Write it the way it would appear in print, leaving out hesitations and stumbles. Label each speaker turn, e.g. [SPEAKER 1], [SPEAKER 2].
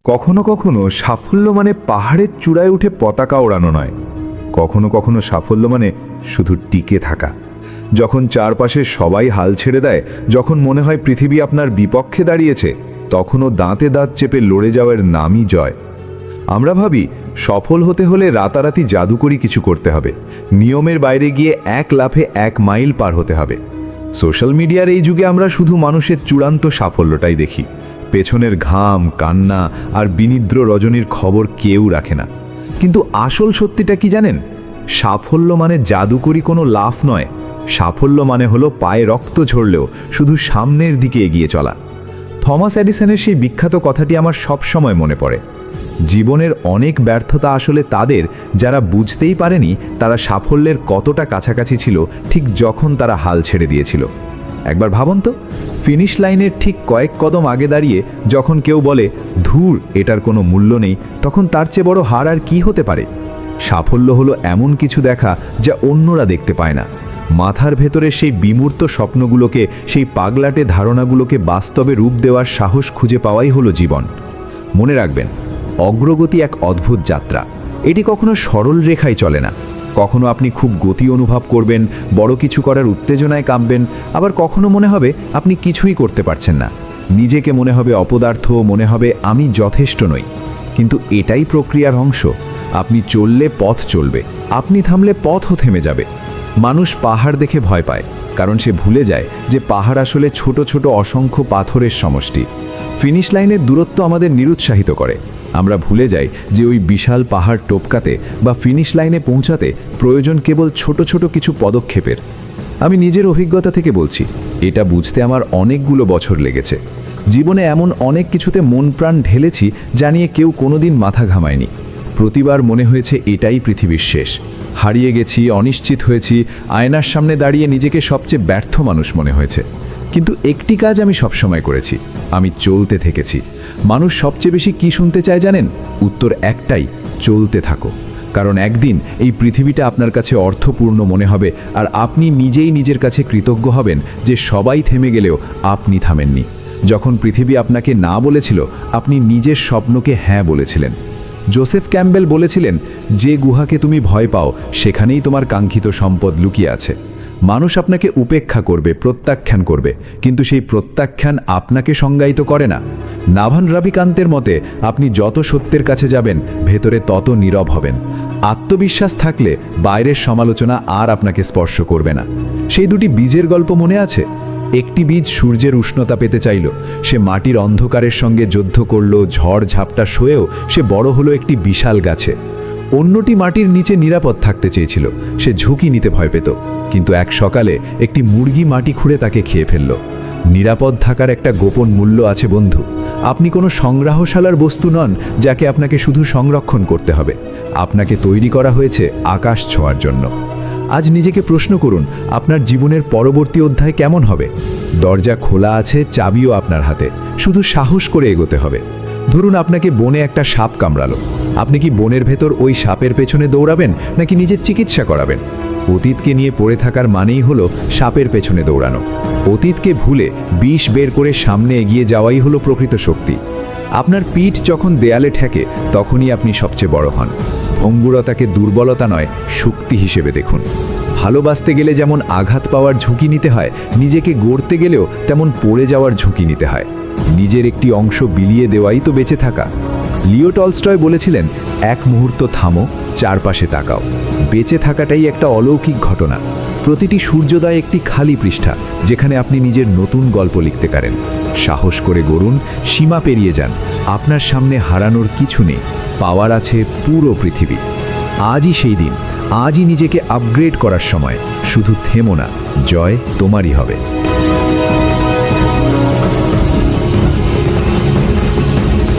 [SPEAKER 1] কখনো কখনো সাফল্য মানে পাহাড়ের চূড়ায় উঠে পতাকা ওড়ানো নয়, কখনো কখনো সাফল্য মানে শুধু টিকে থাকা। যখন চারপাশে সবাই হাল ছেড়ে দেয়, যখন মনে হয় পৃথিবী আপনার বিপক্ষে দাঁড়িয়েছে, তখনও দাঁতে দাঁত চেপে লড়ে যাওয়ার নামই জয়। আমরা ভাবি সফল হতে হলে রাতারাতি জাদুকরি কিছু করতে হবে, নিয়মের বাইরে গিয়ে এক লাফে 1 মাইল পার হতে হবে। সোশ্যাল মিডিয়ার এই যুগে আমরা শুধু মানুষের চূড়ান্ত সাফল্যটাই দেখি, পেছনের ঘাম, কান্না আর বিনিদ্র রজনীর খবর কেউ রাখে না। কিন্তু আসল সত্যিটা কি জানেন? সাফল্য মানে জাদুকরি কোনো লাফ নয়, সাফল্য মানে হলো পায়ে রক্ত ঝরলেও শুধু সামনের দিকে এগিয়ে চলা। থমাস এডিসনের সেই বিখ্যাত কথাটি আমার সবসময় মনে পড়ে, জীবনের অনেক ব্যর্থতা আসলে তাদের যারা বুঝতেই পারেনি তারা সাফল্যের কতটা কাছাকাছি ছিল ঠিক যখন তারা হাল ছেড়ে দিয়েছিল। একবার ভাবুন তো, ফিনিশ লাইনের ঠিক কয়েক কদম আগে দাঁড়িয়ে যখন কেউ বলে ধুর এটার কোনো মূল্য নেই, তখন তার চেয়ে বড় হার আর কি হতে পারে? সাফল্য হলো এমন কিছু দেখা যা অন্যরা দেখতে পায় না। মাথার ভেতরে সেই বিমূর্ত স্বপ্নগুলোকে, সেই পাগলাটে ধারণাগুলোকে বাস্তবে রূপ দেওয়ার সাহস খুঁজে পাওয়াই হলো জীবন। মনে রাখবেন, অগ্রগতি এক অদ্ভুত যাত্রা, এটি কখনো সরল রেখায় চলে না। কখনো আপনি খুব গতি অনুভব করবেন, বড় কিছু করার উত্তেজনায় কাঁপবেন, আবার কখনো মনে হবে আপনি কিছুই করতে পারছেন না, নিজেকে মনে হবে অপদার্থ, মনে হবে আমি যথেষ্ট নই। কিন্তু এটাই প্রক্রিয়ার অংশ। আপনি চললে পথ চলবে, আপনি থামলে পথও থেমে যাবে। মানুষ পাহাড় দেখে ভয় পায়, কারণ সে ভুলে যায় যে পাহাড় আসলে ছোট ছোট অসংখ্য পাথরের সমষ্টি। ফিনিশ লাইনের দূরত্ব আমাদের নিরুৎসাহিত করে। আমরা ভুলে যাই যে ওই বিশাল পাহাড় টপকাতে বা ফিনিশ লাইনে পৌঁছাতে প্রয়োজন কেবল ছোট ছোট কিছু পদক্ষেপের। আমি নিজের অভিজ্ঞতা থেকে বলছি, এটা বুঝতে আমার অনেকগুলো বছর লেগেছে। জীবনে এমন অনেক কিছুতে মন প্রাণ ঢেলেছি জানিয়ে কেউ কোনোদিন মাথা ঘামায়নি। প্রতিবার মনে হয়েছে এটাই পৃথিবীর শেষ, হারিয়ে গেছি, অনিশ্চিত হয়েছি, আয়নার সামনে দাঁড়িয়ে নিজেকে সবচেয়ে ব্যর্থ মানুষ মনে হয়েছে। কিন্তু একটি কাজ আমি সবসময় করেছি, আমি চলতে থেকেছি। মানুষ সবচেয়ে বেশি কি শুনতে চায় জানেন? উত্তর একটাই, চলতে থাকো। কারণ একদিন এই পৃথিবীটা আপনার কাছে অর্থপূর্ণ মনে হবে, আর আপনি নিজেই নিজের কাছে কৃতজ্ঞ হবেন যে সবাই থেমে গেলেও আপনি থামেননি। যখন পৃথিবী আপনাকে না বলেছিল, আপনি নিজের স্বপ্নকে হ্যাঁ বলেছিলেন। জোসেফ ক্যাম্বেল বলেছিলেন, যে গুহাকে তুমি ভয় পাও সেখানেই তোমার কাঙ্ক্ষিত সম্পদ লুকিয়ে আছে। মানুষ আপনাকে উপেক্ষা করবে, প্রত্যাখ্যান করবে, কিন্তু সেই প্রত্যাখ্যান আপনাকে সংজ্ঞায়িত করে না। নাভান রাভিকান্তের মতে, আপনি যত সত্যের কাছে যাবেন ভেতরে তত নীরব হবেন। আত্মবিশ্বাস থাকলে বাইরের সমালোচনা আর আপনাকে স্পর্শ করবে না। সেই দুটি বীজের গল্প মনে আছে? একটি বীজ সূর্যের উষ্ণতা পেতে চাইল, সে মাটির অন্ধকারের সঙ্গে যুদ্ধ করল, ঝড় ঝাপটা সয়েও সে বড় হলো একটি বিশাল গাছে। অন্যটি মাটির নিচে নিরাপদ থাকতে চেয়েছিল, সে ঝুঁকি নিতে ভয় পেত। কিন্তু এক সকালে একটি মুরগি মাটি খুঁড়ে তাকে খেয়ে ফেলল। নিরাপদ থাকার একটা গোপন মূল্য আছে বন্ধু। আপনি কোনো সংগ্রহশালার বস্তু নন যাকে আপনাকে শুধু সংরক্ষণ করতে হবে। আপনাকে তৈরি করা হয়েছে আকাশ ছোঁয়ার জন্য। আজ নিজেকে প্রশ্ন করুন, আপনার জীবনের পরবর্তী অধ্যায় কেমন হবে? দরজা খোলা আছে, চাবিও আপনার হাতে, শুধু সাহস করে এগোতে হবে। ধরুন আপনাকে বনে একটা সাপ কামড়ালো, আপনি কি বনের ভেতর ওই সাপের পেছনে দৌড়াবেন নাকি নিজের চিকিৎসা করাবেন? অতীতকে নিয়ে পড়ে থাকার মানেই হলো সাপের পেছনে দৌড়ানো। অতীতকে ভুলে বিষ বের করে সামনে এগিয়ে যাওয়াই হলো প্রকৃত শক্তি। আপনার পিঠ যখন দেয়ালে ঠেকে তখনই আপনি সবচেয়ে বড় হন। ভঙ্গুরতাকে দুর্বলতা নয়, শক্তি হিসেবে দেখুন। ভালোবাসতে গেলে যেমন আঘাত পাওয়ার ঝুঁকি নিতে হয়, নিজেকে গড়তে গেলেও তেমন পড়ে যাওয়ার ঝুঁকি নিতে হয়। নিজের একটি অংশ বিলিয়ে দেওয়াই তো বেঁচে থাকা। লিও টলস্টয় বলেছিলেন, এক মুহূর্ত থামো, চারপাশে তাকাও। বেঁচে থাকাটাই একটা অলৌকিক ঘটনা। প্রতিটি সূর্যোদয় একটি খালি পৃষ্ঠা, যেখানে আপনি নিজের নতুন গল্প লিখতে পারেন। সাহস করে গড়ুন, সীমা পেরিয়ে যান। আপনার সামনে হারানোর কিছু নেই, পাওয়ার আছে পুরো পৃথিবী। আজই সেই দিন, আজই নিজেকে আপগ্রেড করার সময়। শুধু থেমো না, জয় তোমারই হবে।